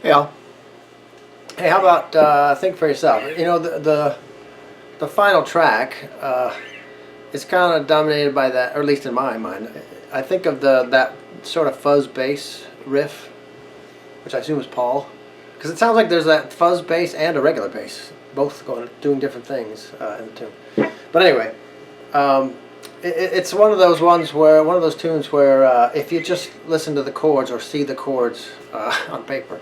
Yeah. Hey, how about think for yourself? You know, the final track is kind of dominated by that, or at least in my mind. I think of that sort of fuzz bass riff, which I assume is Paul, because it sounds like there's that fuzz bass and a regular bass, both doing different things in the tune. But anyway, it's one of those tunes where if you just listen to the chords or see the chords on paper.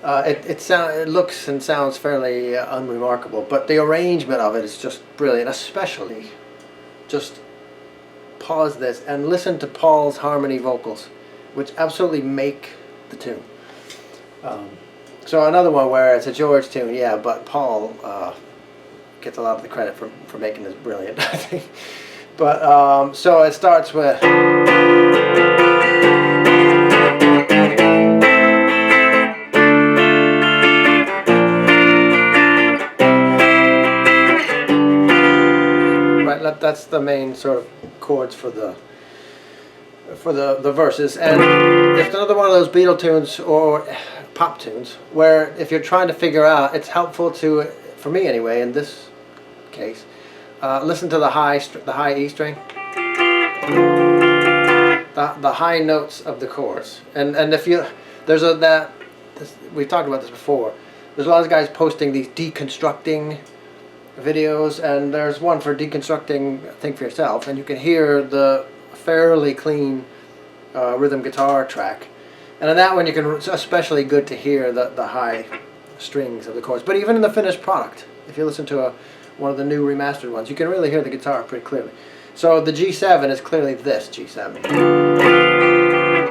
It looks and sounds fairly unremarkable, but the arrangement of it is just brilliant. Especially, just pause this and listen to Paul's harmony vocals, which absolutely make the tune. So another one where it's a George tune, yeah, but Paul gets a lot of the credit for making this brilliant, I think. But so it starts with. That's the main sort of chords for the verses, and it's another one of those Beatles tunes or pop tunes where if you're trying to figure out, it's helpful to, for me anyway, in this case, listen to the high E string, the high notes of the chorus, and if you we've talked about this before. There's a lot of guys posting these deconstructing videos, and there's one for deconstructing Think for Yourself, and you can hear the fairly clean rhythm guitar track, and in that one you can, it's especially good to hear the high strings of the chords. But even in the finished product, if you listen to one of the new remastered ones, you can really hear the guitar pretty clearly. So the G7 is clearly this G7,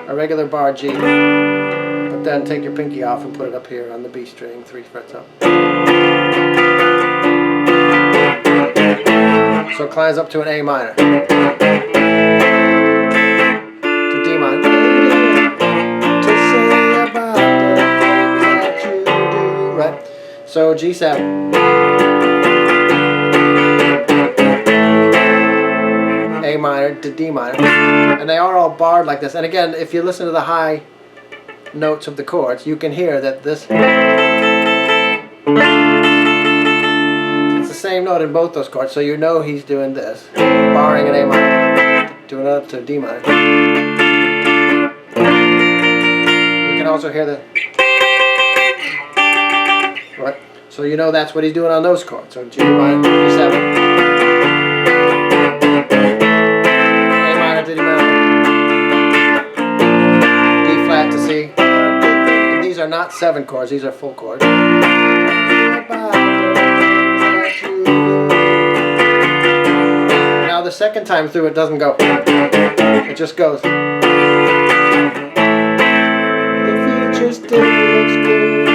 a regular bar G, but then take your pinky off and put it up here on the B string, 3 frets up. So it climbs up to an A minor, to D minor, to say about the things that you do, right? So G7, A minor to D minor, and they are all barred like this. And again, if you listen to the high notes of the chords, you can hear that this. Same note in both those chords, so you know he's doing this, barring an A minor, doing it up to a D minor. You can also hear the right, so you know that's what he's doing on those chords. So G minor, G7, A minor to D minor, D flat to C. And these are not 7 chords; these are full chords. Now the second time through it doesn't go. It just goes. The future still looks good.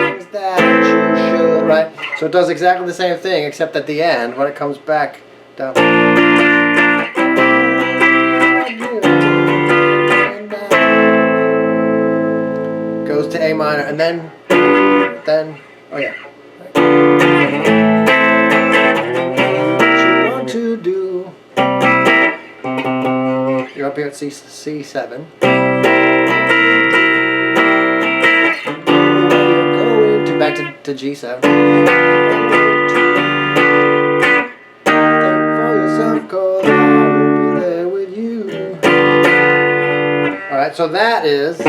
Things that you should, right? So it does exactly the same thing, except at the end when it comes back down. Goes to A minor, and then oh yeah. What you want to do? You're up here at C7. You're going back to G7. Think for yourself, 'cause I will be there with you. All right, so that is E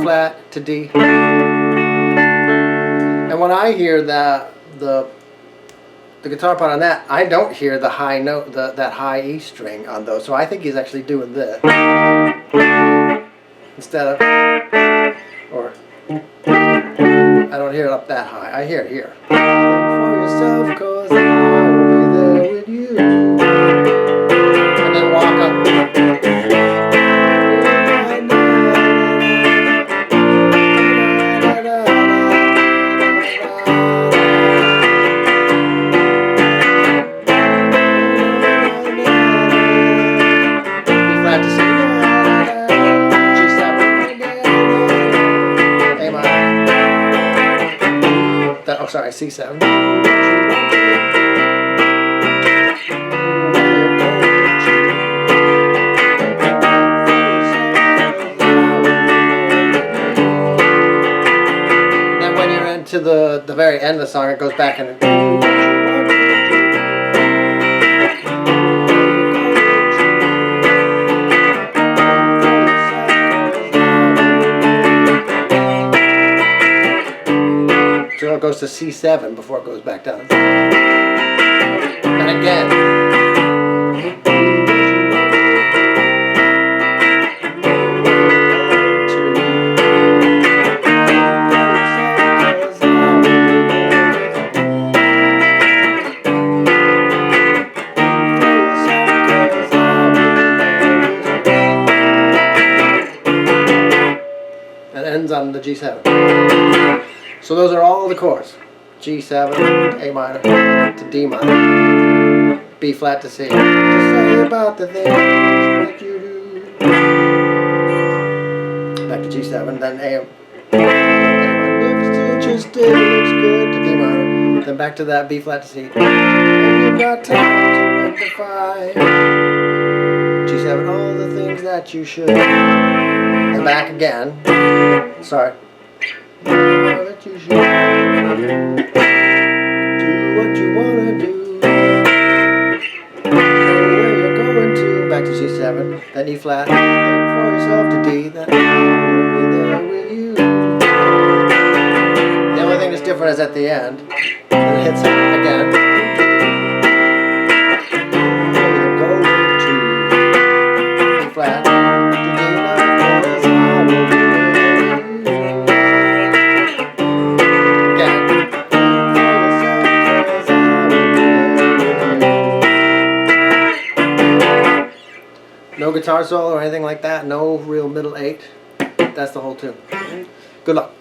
flat to D. And when I hear the guitar part on that, I don't hear the high note, that high E string on those. So I think he's actually doing this instead of, or I don't hear it up that high. I hear it here. Think for yourself, 'cause I will be there with you. And then walk up. Oh, sorry, C7. the very end of the song, it goes back and so it goes to C7 before it goes back down. And again. And ends on the G7. So those are all the chords. G7, A minor, to D minor, B flat to C. To say about the things that you do. Back to G7, then A. Magnificent, just still looks good to D minor. Then back to that B flat to C. And you've got time to rectify. G7, all the things that you should. And back again. Sorry. That you should do what you wanna do. Go where you're going to. Back to G7, then E flat. Then for yourself to D. Then I'll be there with you. The only thing that's different is at the end. Then it hits it again. Where you're going to. E flat. To D. No guitar solo or anything like that, no real middle eight. That's the whole tune. Good luck.